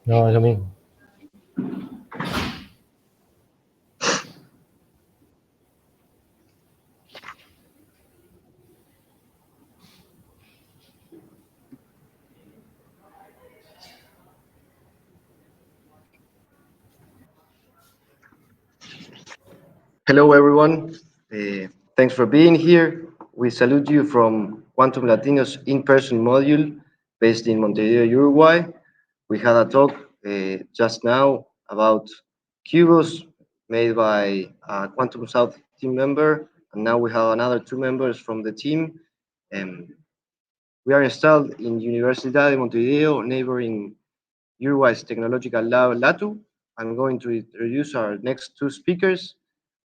No, es lo mismo. Hello, everyone. Thanks for being here. We salute you from Quantum Latinos in-person module based in Montevideo, Uruguay. We had a talk just now about Cubos made by a Quantum South team member, and now we have another 2 members from the team. We are installed in Universidad de Montevideo, neighboring Uruguay's technological lab, LATU. I'm going to introduce our next 2 speakers,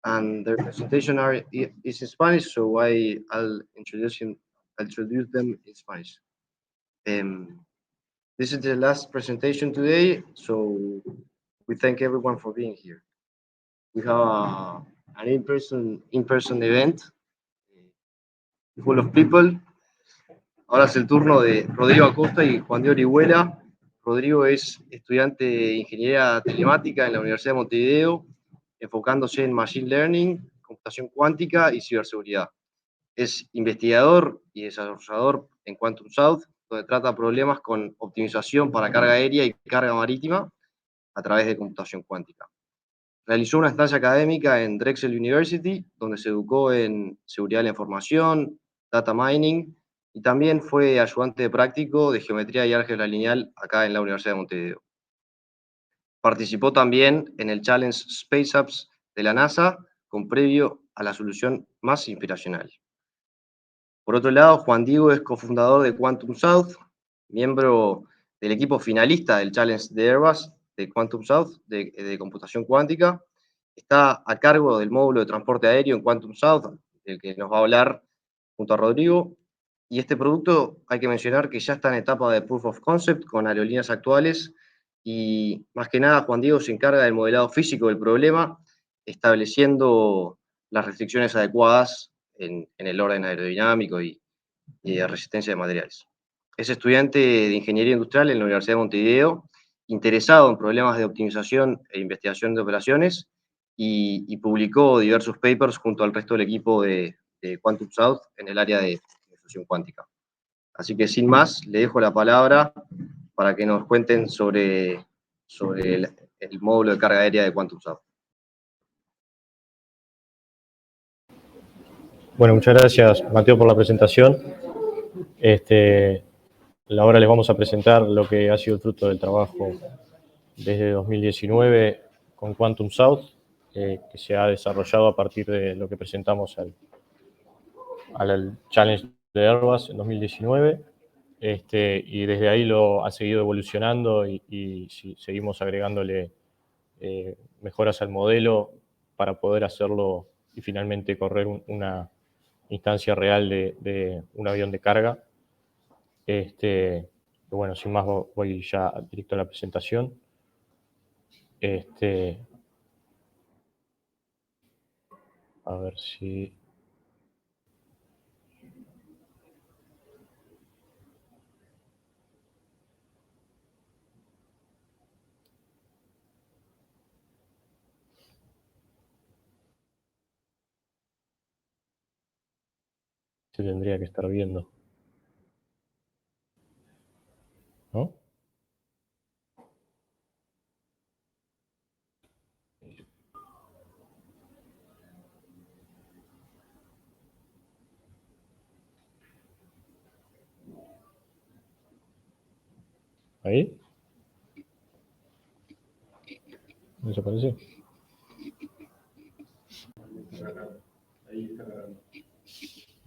and their presentation is in Spanish, so I'll introduce them in Spanish. This is the last presentation today, so we thank everyone for being here. We have an in-person event full of people. Ahora es el turno de Rodrigo Acosta y Juan Diego Orihuela. Rodrigo es estudiante de Ingeniería Telemática en la Universidad de Montevideo, enfocándose en Machine Learning, computación cuántica y ciberseguridad. Es investigador y desarrollador en Quantum South, donde trata problemas con optimización para carga aérea y carga marítima a través de computación cuántica. Realizó una estancia académica en Drexel University, donde se educó en seguridad de la información, data mining, y también fue ayudante práctico de geometría y álgebra lineal acá en la Universidad de Montevideo. Participó también en el Challenge Space Apps de la NASA, con previo a la solución más inspiracional. Por otro lado, Juan Diego es cofundador de Quantum South, miembro del equipo finalista del Challenge de Airbus de Quantum South de computación cuántica. Está a cargo del módulo de transporte aéreo en Quantum South, del que nos va a hablar junto a Rodrigo. Y este producto hay que mencionar que ya está en etapa de Proof of Concept con aerolíneas actuales, y más que nada Juan Diego se encarga del modelado físico del problema, estableciendo las restricciones adecuadas en el orden aerodinámico y de resistencia de materiales. Es estudiante de Ingeniería Industrial en la Universidad de Montevideo, interesado en problemas de optimización e investigación de operaciones, y publicó diversos papers junto al resto del equipo de Quantum South en el área de fusión cuántica. Así que sin más, le dejo la palabra para que nos cuenten sobre el módulo de carga aérea de Quantum South. Bueno, muchas gracias, Mateo, por la presentación. Ahora les vamos a presentar lo que ha sido el fruto del trabajo desde 2019 con Quantum South, que se ha desarrollado a partir de lo que presentamos al Challenge de Airbus en 2019. Y desde ahí lo ha seguido evolucionando y seguimos agregándole mejoras al modelo para poder hacerlo y finalmente correr una instancia real de un avión de carga. Bueno, sin más voy ya directo a la presentación. A ver si... se tendría que estar viendo, ¿no? ¿Ahí? ¿Desapareció?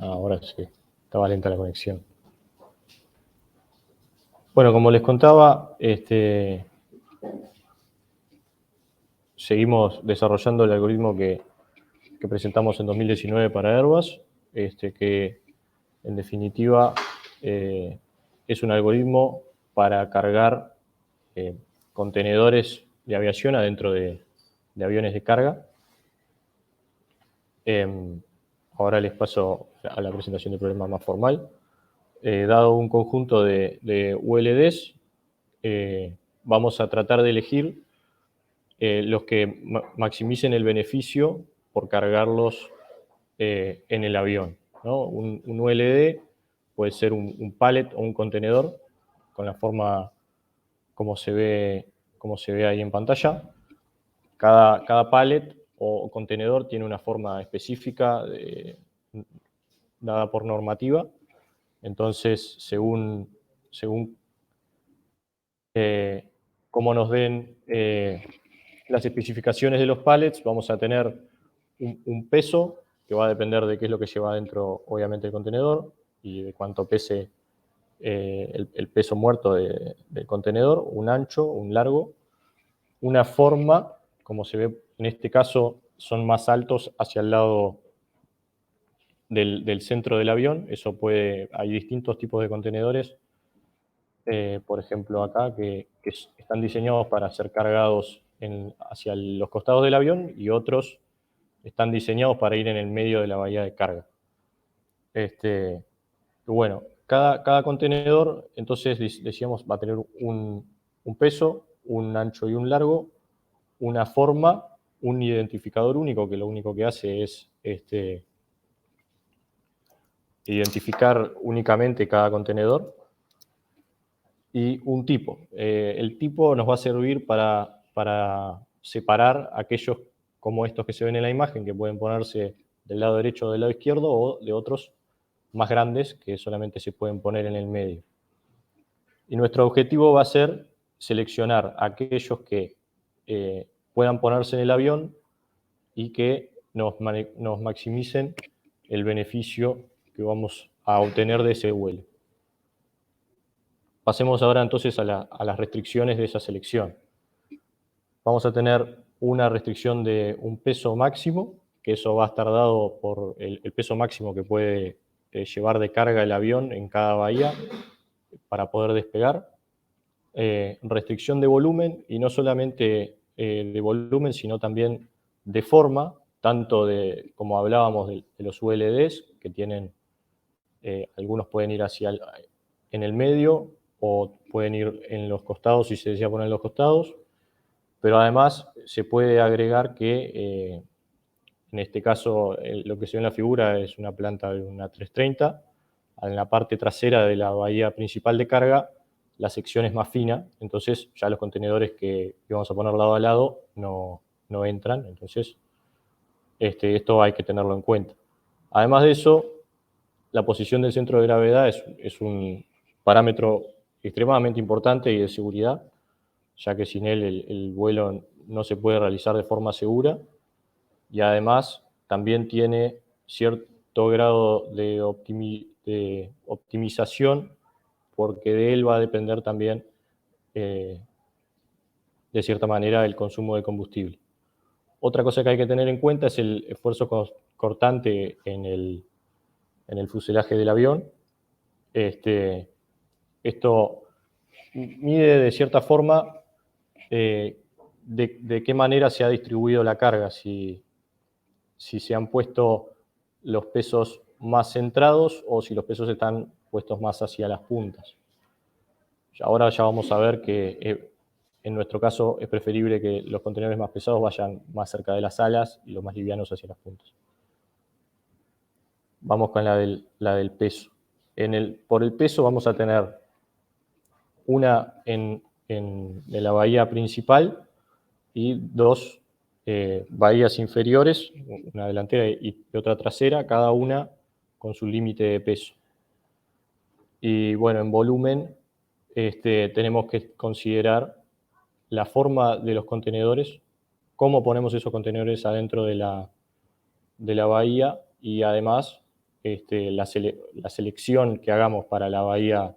Ahora sí, estaba lenta la conexión. Bueno, como les contaba, seguimos desarrollando el algoritmo que presentamos en 2019 para Airbus, que en definitiva es un algoritmo para cargar contenedores de aviación adentro de aviones de carga. ahora les paso a la presentación del problema más formal. Dado un conjunto de ULDs, vamos a tratar de elegir los que maximicen el beneficio por cargarlos en el avión, ¿no? Un ULD puede ser un pallet o un contenedor, con la forma como se ve ahí en pantalla. Cada pallet o contenedor tiene una forma específica dada por normativa. Entonces, según cómo nos den las especificaciones de los pallets, vamos a tener un peso que va a depender de qué es lo que lleva dentro, obviamente, el contenedor y de cuánto pese el peso muerto del contenedor, un ancho, un largo, una forma, como se ve en este caso, son más altos hacia el lado del centro del avión. Hay distintos tipos de contenedores, por ejemplo acá, que están diseñados para ser cargados hacia los costados del avión, y otros están diseñados para ir en el medio de la bahía de carga. Bueno, cada contenedor, entonces decíamos, va a tener un peso, un ancho y un largo, una forma, un identificador único, que lo único que hace es identificar únicamente cada contenedor, y un tipo. El tipo nos va a servir para separar aquellos como estos que se ven en la imagen, que pueden ponerse del lado derecho o del lado izquierdo, o de otros más grandes que solamente se pueden poner en el medio. Y nuestro objetivo va a ser seleccionar aquellos que puedan ponerse en el avión y que nos maximicen el beneficio que vamos a obtener de ese vuelo. Pasemos ahora entonces a las restricciones de esa selección. Vamos a tener una restricción de un peso máximo, que eso va a estar dado por el peso máximo que puede llevar de carga el avión en cada bahía para poder despegar. Restricción de volumen, y no solamente de volumen, sino también de forma, tanto como hablábamos de los ULDs, que tienen, algunos pueden ir en el medio, o pueden ir en los costados si se desea poner en los costados, pero además se puede agregar que, en este caso, lo que se ve en la figura es una planta de una 330, en la parte trasera de la bahía principal de carga, la sección es más fina, entonces ya los contenedores que vamos a poner lado a lado no entran, entonces esto hay que tenerlo en cuenta. Además de eso, la posición del centro de gravedad es un parámetro extremadamente importante y de seguridad, ya que sin él el vuelo no se puede realizar de forma segura, y además también tiene cierto grado de optimización, porque de él va a depender también, de cierta manera, el consumo de combustible. Otra cosa que hay que tener en cuenta es el esfuerzo cortante en el fuselaje del avión. Esto mide de cierta forma de qué manera se ha distribuido la carga, si se han puesto los pesos más centrados o si los pesos están puestos más hacia las puntas. Ahora ya vamos a ver que en nuestro caso es preferible que los contenedores más pesados vayan más cerca de las alas y los más livianos hacia las puntas. Vamos con la del peso. Por el peso vamos a tener una en la bahía principal y dos bahías inferiores, una delantera y otra trasera, cada una con su límite de peso. Y bueno, en volumen tenemos que considerar la forma de los contenedores, cómo ponemos esos contenedores adentro de la bahía, y además la selección que hagamos para la bahía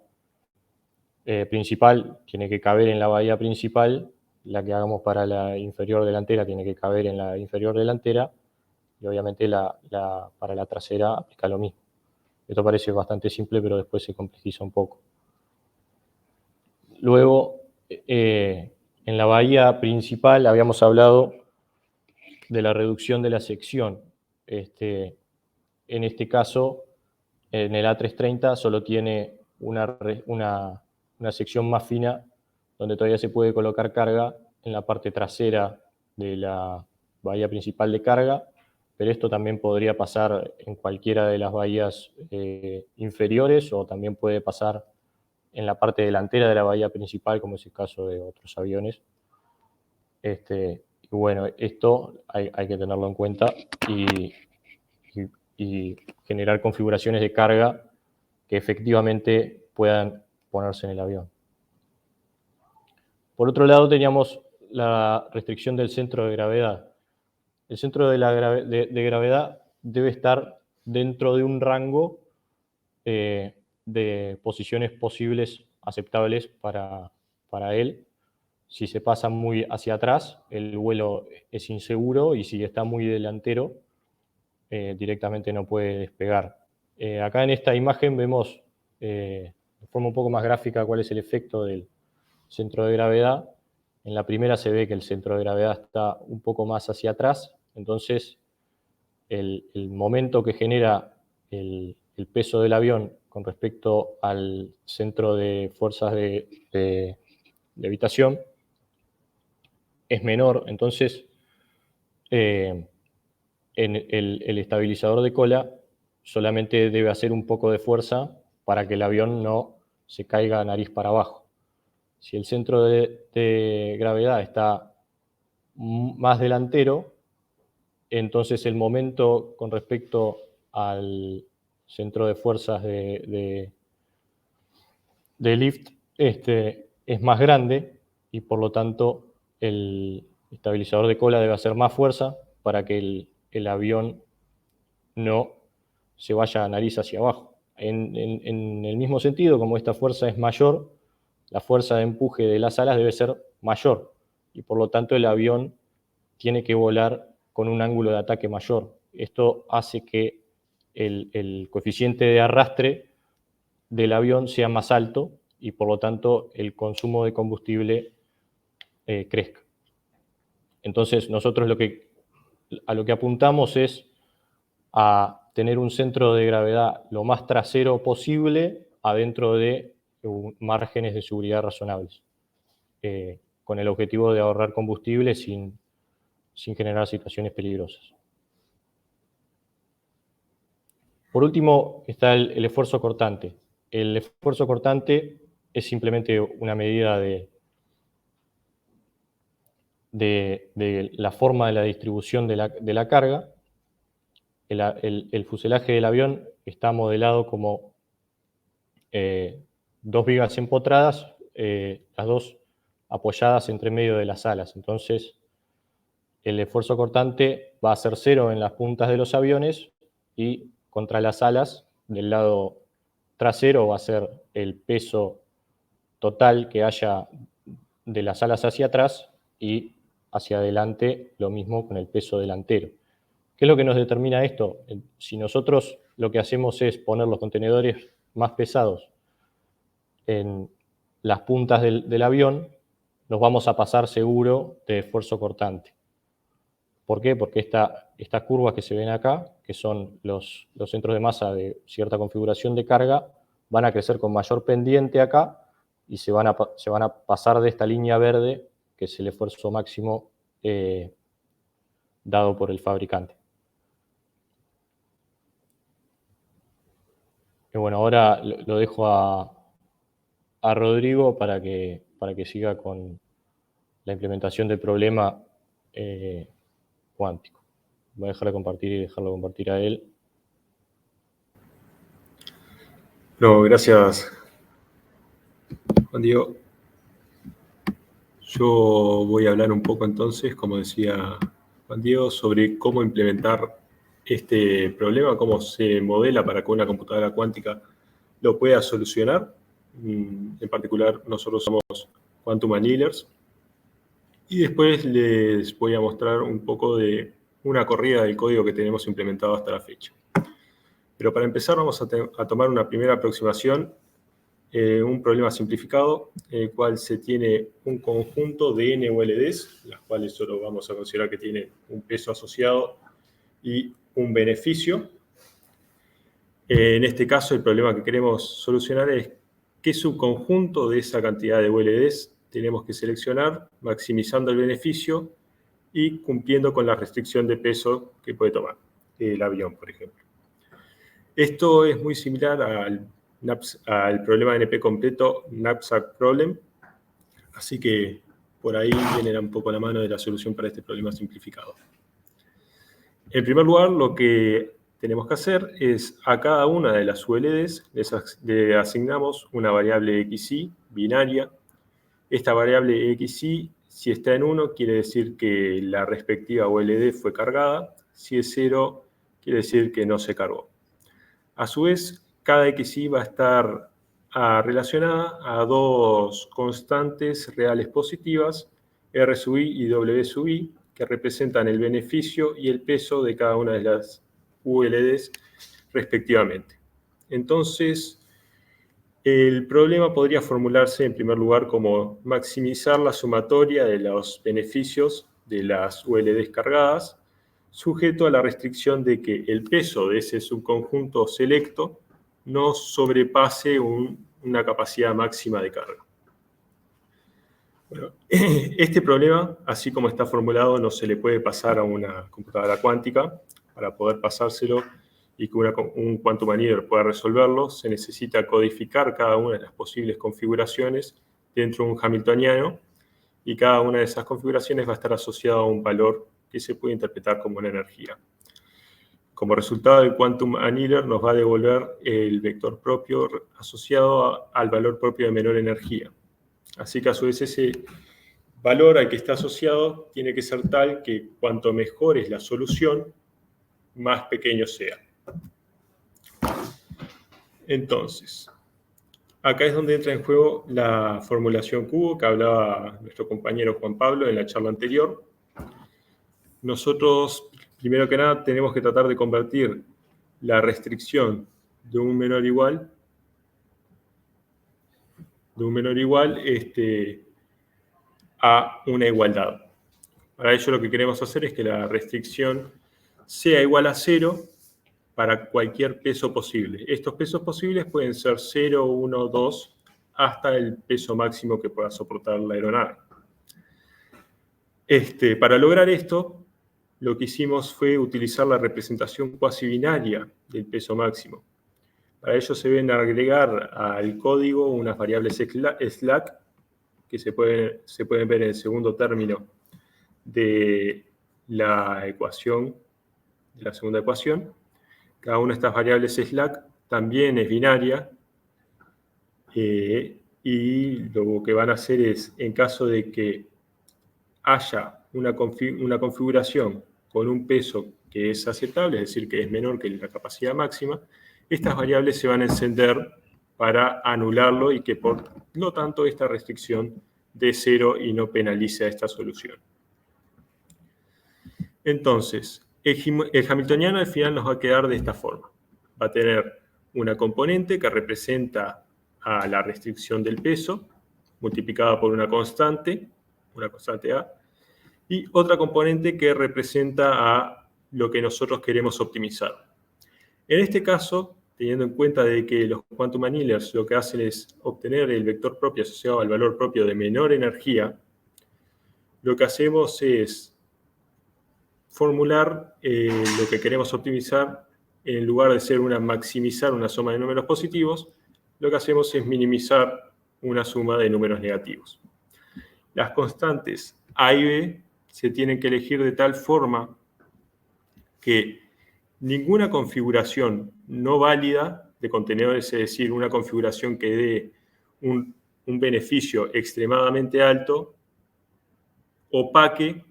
principal tiene que caber en la bahía principal, la que hagamos para la inferior delantera tiene que caber en la inferior delantera, y obviamente para la trasera aplica lo mismo. Esto parece bastante simple, pero después se complejiza un poco. Luego, en la bahía principal habíamos hablado de la reducción de la sección. en este caso, en el A330 solo tiene una sección más fina donde todavía se puede colocar carga en la parte trasera de la bahía principal de carga, pero esto también podría pasar en cualquiera de las bahías inferiores, o también puede pasar en la parte delantera de la bahía principal, como es el caso de otros aviones. Y bueno, esto hay que tenerlo en cuenta y generar configuraciones de carga que efectivamente puedan ponerse en el avión. Por otro lado, teníamos la restricción del centro de gravedad. El centro de gravedad debe estar dentro de un rango de posiciones posibles aceptables para él. Si se pasa muy hacia atrás, el vuelo es inseguro, y si está muy delantero, directamente no puede despegar. Acá en esta imagen vemos de forma un poco más gráfica cuál es el efecto del centro de gravedad. En la primera se ve que el centro de gravedad está un poco más hacia atrás, entonces el momento que genera el peso del avión con respecto al centro de fuerzas de levitación es menor. Entonces en el estabilizador de cola solamente debe hacer un poco de fuerza para que el avión no se caiga nariz para abajo. Si el centro de gravedad está más delantero, entonces el momento con respecto al centro de fuerzas de lift es más grande, y por lo tanto el estabilizador de cola debe hacer más fuerza para que el avión no se vaya a nariz hacia abajo. En el mismo sentido, como esta fuerza es mayor, la fuerza de empuje de las alas debe ser mayor, y por lo tanto el avión tiene que volar con un ángulo de ataque mayor. Esto hace que el coeficiente de arrastre del avión sea más alto, y por lo tanto el consumo de combustible crezca. Entonces nosotros a lo que apuntamos es a tener un centro de gravedad lo más trasero posible, adentro de márgenes de seguridad razonables, con el objetivo de ahorrar combustible sin generar situaciones peligrosas. Por último está el esfuerzo cortante. El esfuerzo cortante es simplemente una medida de la forma de la distribución de la carga. El fuselaje del avión está modelado como dos vigas empotradas, las dos apoyadas entre medio de las alas. Entonces, el esfuerzo cortante va a ser 0 en las puntas de los aviones, y contra las alas del lado trasero va a ser el peso total que haya de las alas hacia atrás, y hacia adelante lo mismo con el peso delantero. ¿Qué es lo que nos determina esto? Si nosotros lo que hacemos es poner los contenedores más pesados en las puntas del avión, nos vamos a pasar seguro de esfuerzo cortante. ¿Por qué? Porque estas curvas que se ven acá, que son los centros de masa de cierta configuración de carga, van a crecer con mayor pendiente acá, y se van a pasar de esta línea verde, que es el esfuerzo máximo dado por el fabricante. Y bueno, ahora lo dejo a Rodrigo para que siga con la implementación del problema cuántico. Voy a dejar de compartir y dejarlo compartir a él. No, gracias, Juan Diego. Yo voy a hablar un poco entonces, como decía Juan Diego, sobre cómo implementar este problema, cómo se modela para que una computadora cuántica lo pueda solucionar. En particular, nosotros somos Quantum Annealers. Y después les voy a mostrar un poco de una corrida del código que tenemos implementado hasta la fecha. Pero para empezar vamos a tomar una primera aproximación, un problema simplificado, en el cual se tiene un conjunto de n ULDs, las cuales solo vamos a considerar que tienen un peso asociado y un beneficio. En este caso, el problema que queremos solucionar es qué subconjunto de esa cantidad de ULDs tenemos que seleccionar, maximizando el beneficio y cumpliendo con la restricción de peso que puede tomar el avión, por ejemplo. Esto es muy similar al problema de NP completo, Knapsack Problem, así que por ahí viene un poco la mano de la solución para este problema simplificado. En primer lugar, lo que tenemos que hacer es a cada una de las ULDs le asignamos una variable XY binaria. Esta variable XY, si está en 1, quiere decir que la respectiva ULD fue cargada. Si es 0, quiere decir que no se cargó. A su vez, cada XY va a estar relacionada a dos constantes reales positivas, R sub i y W sub i, que representan el beneficio y el peso de cada una de las ULDs respectivamente. Entonces, el problema podría formularse en primer lugar como maximizar la sumatoria de los beneficios de las ULDs cargadas, sujeto a la restricción de que el peso de ese subconjunto selecto no sobrepase una capacidad máxima de carga. Bueno, este problema, así como está formulado, no se le puede pasar a una computadora cuántica. Para poder pasárselo y que un quantum annealer pueda resolverlo, se necesita codificar cada una de las posibles configuraciones dentro de un hamiltoniano, y cada una de esas configuraciones va a estar asociada a un valor que se puede interpretar como una energía. Como resultado, el quantum annealer nos va a devolver el vector propio asociado al valor propio de menor energía. Así que a su vez ese valor al que está asociado tiene que ser tal que cuanto mejor es la solución, más pequeño sea. Entonces, acá es donde entra en juego la formulación cubo que hablaba nuestro compañero Juan Pablo en la charla anterior. Nosotros, primero que nada, tenemos que tratar de convertir la restricción de un menor igual a una igualdad. Para ello lo que queremos hacer es que la restricción sea igual a 0 para cualquier peso posible. Estos pesos posibles pueden ser 0, 1, 2, hasta el peso máximo que pueda soportar la aeronave. Para lograr esto, lo que hicimos fue utilizar la representación cuasi binaria del peso máximo. Para ello se deben agregar al código unas variables slack que se pueden ver en el segundo término de la ecuación, de la segunda ecuación. Cada una de estas variables slack también es binaria, y lo que van a hacer es, en caso de que haya una configuración con un peso que es aceptable, es decir, que es menor que la capacidad máxima, estas variables se van a encender para anularlo y que por lo tanto esta restricción dé 0 y no penalice a esta solución. Entonces, el hamiltoniano al final nos va a quedar de esta forma. Va a tener una componente que representa a la restricción del peso, multiplicada por una constante A, y otra componente que representa a lo que nosotros queremos optimizar. En este caso, teniendo en cuenta de que los quantum annealers lo que hacen es obtener el vector propio asociado al valor propio de menor energía, lo que hacemos es formular lo que queremos optimizar. En lugar de ser maximizar una suma de números positivos, lo que hacemos es minimizar una suma de números negativos. Las constantes A y B se tienen que elegir de tal forma que ninguna configuración no válida de contenedores, es decir, una configuración que dé un beneficio extremadamente alto, opaque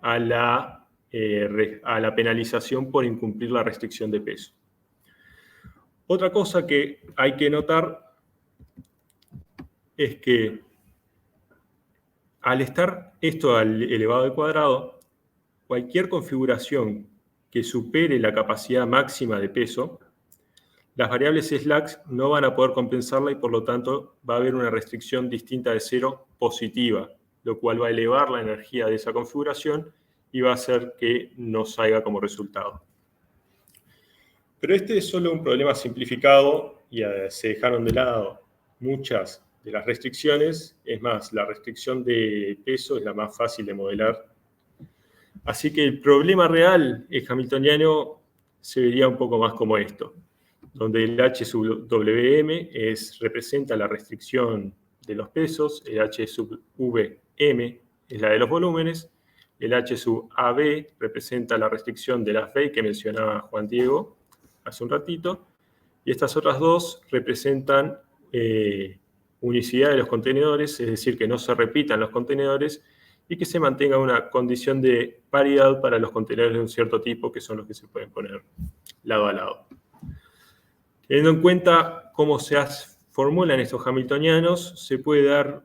a la penalización por incumplir la restricción de peso. Otra cosa que hay que notar es que al estar esto al elevado al cuadrado, cualquier configuración que supere la capacidad máxima de peso, las variables slack no van a poder compensarla y por lo tanto va a haber una restricción distinta de 0 positiva, lo cual va a elevar la energía de esa configuración y va a hacer que no salga como resultado. Pero este es solo un problema simplificado y se dejaron de lado muchas de las restricciones. Es más, la restricción de peso es la más fácil de modelar. Así que el problema real hamiltoniano se vería un poco más como esto, donde el H sub WM representa la restricción de los pesos, el H sub VM es la de los volúmenes, el H sub AB representa la restricción de las V que mencionaba Juan Diego hace un ratito, y estas otras dos representan unicidad de los contenedores, es decir, que no se repitan los contenedores y que se mantenga una condición de paridad para los contenedores de un cierto tipo, que son los que se pueden poner lado a lado. Teniendo en cuenta cómo se formulan estos hamiltonianos, se puede dar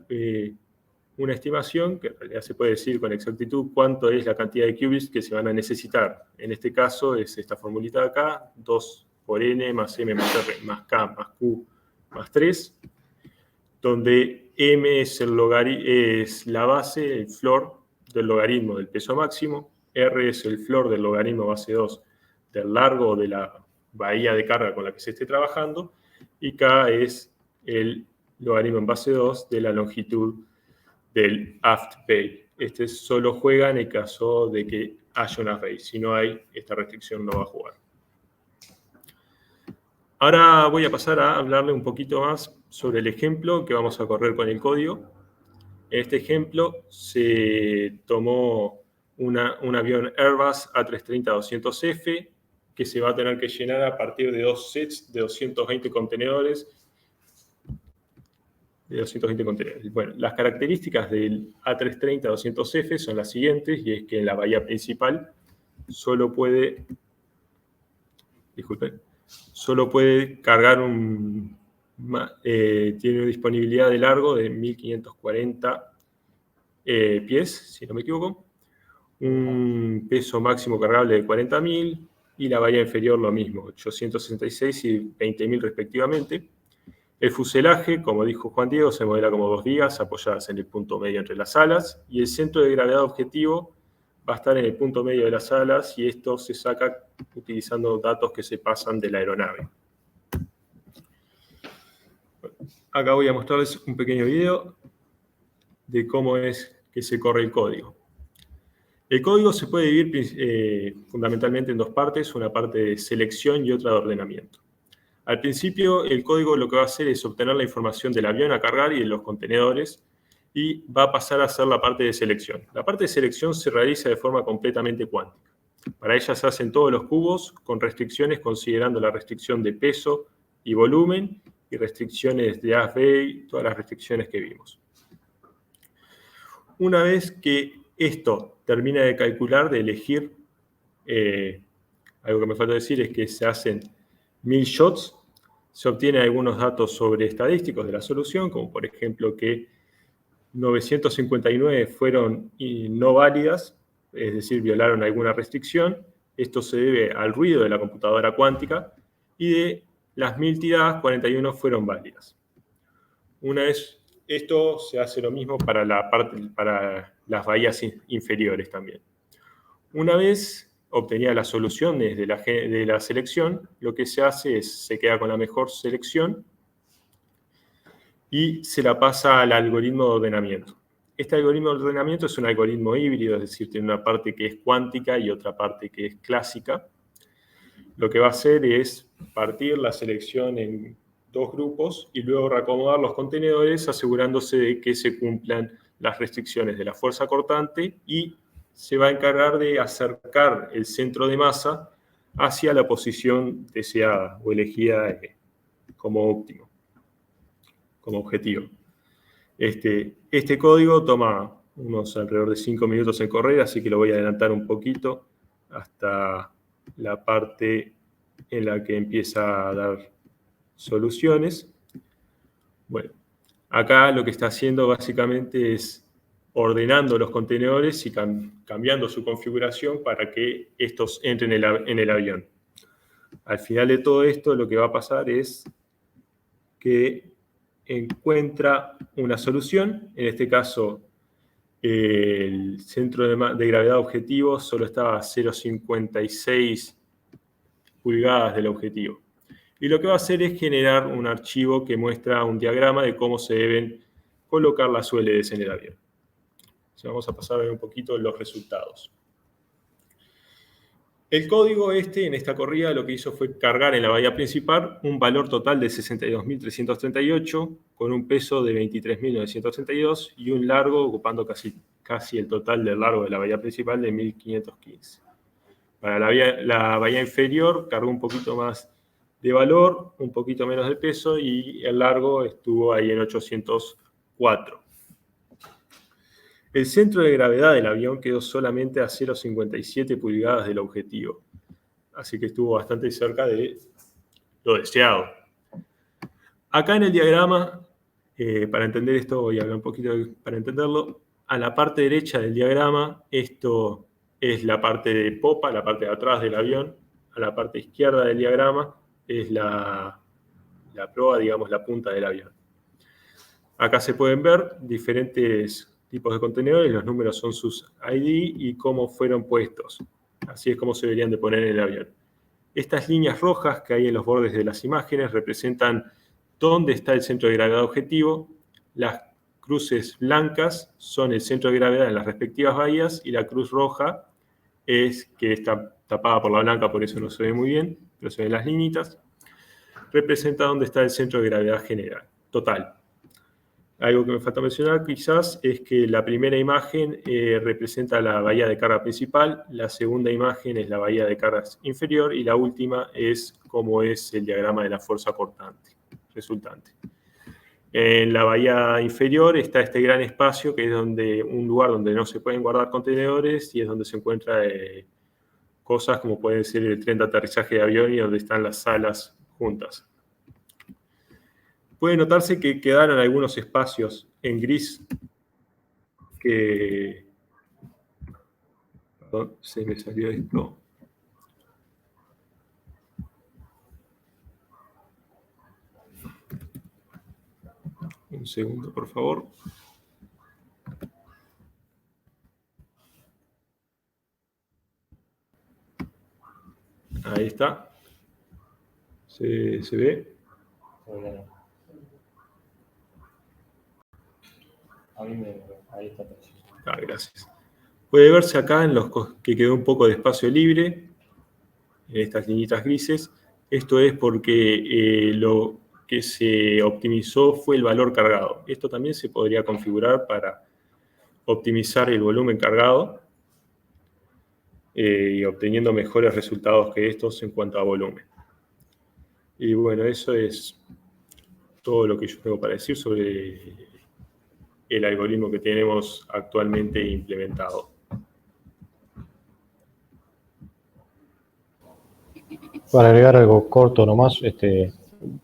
una estimación, que en realidad se puede decir con exactitud cuánto es la cantidad de qubits que se van a necesitar. En este caso es esta formulita de acá, 2 por n más m más r más k más q más 3, donde m es la base, el floor del logaritmo del peso máximo, r es el floor del logaritmo base 2 del largo de la bahía de carga con la que se esté trabajando, y k es el logaritmo en base 2 de la longitud del aft pay. Este solo juega en el caso de que haya una phase. Si no hay, esta restricción no va a jugar. Ahora voy a pasar a hablarle un poquito más sobre el ejemplo que vamos a correr con el código. En este ejemplo se tomó un avión Airbus A330-200F que se va a tener que llenar a partir de dos sets de 220 contenedores. Bueno, las características del A330-200F son las siguientes, y es que en la bahía principal solo puede cargar tiene una disponibilidad de largo de 1540 pies, si no me equivoco, un peso máximo cargable de 40.000, y la bahía inferior lo mismo, 866 y 20.000 respectivamente. El fuselaje, como dijo Juan Diego, se modela como dos vigas apoyadas en el punto medio entre las alas, y el centro de gravedad objetivo va a estar en el punto medio de las alas, y esto se saca utilizando datos que se pasan de la aeronave. Acá voy a mostrarles un pequeño video de cómo es que se corre el código. El código se puede dividir fundamentalmente en dos partes, una parte de selección y otra de ordenamiento. Al principio, el código lo que va a hacer es obtener la información del avión a cargar y de los contenedores, y va a pasar a ser la parte de selección. La parte de selección se realiza de forma completamente cuántica. Para ella se hacen todos los cubos con restricciones, considerando la restricción de peso y volumen, y restricciones de AFB y todas las restricciones que vimos. Una vez que esto termina de calcular, de elegir, algo que me falta decir es que se hacen 1000 shots, se obtienen algunos datos sobre estadísticos de la solución, como por ejemplo que 959 fueron no válidas, es decir, violaron alguna restricción. Esto se debe al ruido de la computadora cuántica, y de las 1000 tiradas, 41 fueron válidas. Una vez esto, se hace lo mismo para las bahías inferiores también. Una vez obtenida las soluciones de la selección, lo que se hace es, se queda con la mejor selección y se la pasa al algoritmo de ordenamiento. Este algoritmo de ordenamiento es un algoritmo híbrido, es decir, tiene una parte que es cuántica y otra parte que es clásica. Lo que va a hacer es partir la selección en dos grupos y luego reacomodar los contenedores, asegurándose de que se cumplan las restricciones de la fuerza cortante, y se va a encargar de acercar el centro de masa hacia la posición deseada o elegida como óptimo, como objetivo. Este código toma unos alrededor de 5 minutos en correr, así que lo voy a adelantar un poquito hasta la parte en la que empieza a dar soluciones. Bueno, acá lo que está haciendo básicamente es ordenando los contenedores y cambiando su configuración para que estos entren en el avión. Al final de todo esto, lo que va a pasar es que encuentra una solución. En este caso, el centro de gravedad objetivo solo estaba a 0,56 pulgadas del objetivo. Y lo que va a hacer es generar un archivo que muestra un diagrama de cómo se deben colocar las ULDs en el avión. Entonces vamos a pasar a ver un poquito los resultados. El código en esta corrida lo que hizo fue cargar en la bahía principal un valor total de 62.338 con un peso de 23.932 y un largo ocupando casi el total del largo de la bahía principal de 1.515. Para la bahía inferior cargó un poquito más de valor, un poquito menos de peso y el largo estuvo ahí en 804. El centro de gravedad del avión quedó solamente a 0,57 pulgadas del objetivo, así que estuvo bastante cerca de lo deseado. Acá en el diagrama, para entender esto, voy a hablar un poquito para entenderlo. A la parte derecha del diagrama, esto es la parte de popa, la parte de atrás del avión. A la parte izquierda del diagrama es la proa, digamos, la punta del avión. Acá se pueden ver diferentes tipos de contenedores, los números son sus ID y cómo fueron puestos. Así es como se deberían de poner en el avión. Estas líneas rojas que hay en los bordes de las imágenes representan dónde está el centro de gravedad objetivo. Las cruces blancas son el centro de gravedad en las respectivas bahías y la cruz roja es que está tapada por la blanca, por eso no se ve muy bien, pero se ven las liñitas. Representa dónde está el centro de gravedad general, total. Algo que me falta mencionar quizás es que la primera imagen representa la bahía de carga principal, la segunda imagen es la bahía de cargas inferior y la última es cómo es el diagrama de la fuerza cortante resultante. En la bahía inferior está este gran espacio que es un lugar donde no se pueden guardar contenedores y es donde se encuentran cosas como puede ser el tren de aterrizaje de avión y donde están las salas juntas. Puede notarse que quedaron algunos espacios en gris que... Perdón, se me salió esto. Un segundo, por favor. Ahí está. ¿Se ve? Ahí está. Gracias. Puede verse acá en los que quedó un poco de espacio libre, en estas liñitas grises. Esto es porque lo que se optimizó fue el valor cargado. Esto también se podría configurar para optimizar el volumen cargado y obteniendo mejores resultados que estos en cuanto a volumen. Y bueno, eso es todo lo que yo tengo para decir sobre el algoritmo que tenemos actualmente implementado. Para agregar algo corto nomás,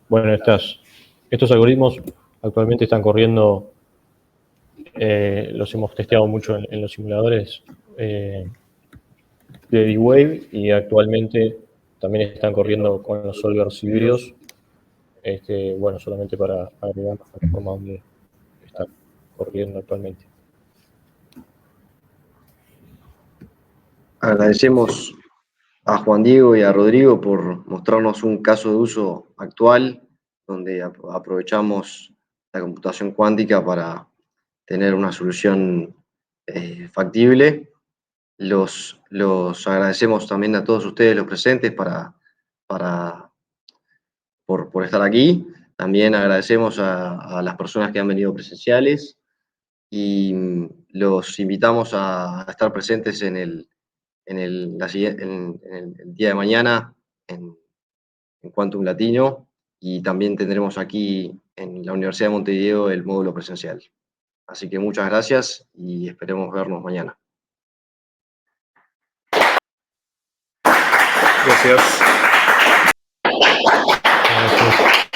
bueno, estos algoritmos actualmente están corriendo, los hemos testeado mucho en los simuladores de D-Wave y actualmente también están corriendo con los solvers híbridos. Bueno, solamente para agregar la plataforma donde está corriendo actualmente. Agradecemos a Juan Diego y a Rodrigo por mostrarnos un caso de uso actual donde aprovechamos la computación cuántica para tener una solución factible. Los agradecemos también a todos ustedes los presentes por estar aquí. También agradecemos a las personas que han venido presenciales y los invitamos a estar presentes en el día de mañana en Quantum Latino y también tendremos aquí en la Universidad de Montevideo el módulo presencial. Así que muchas gracias y esperemos vernos mañana. Gracias. Gracias.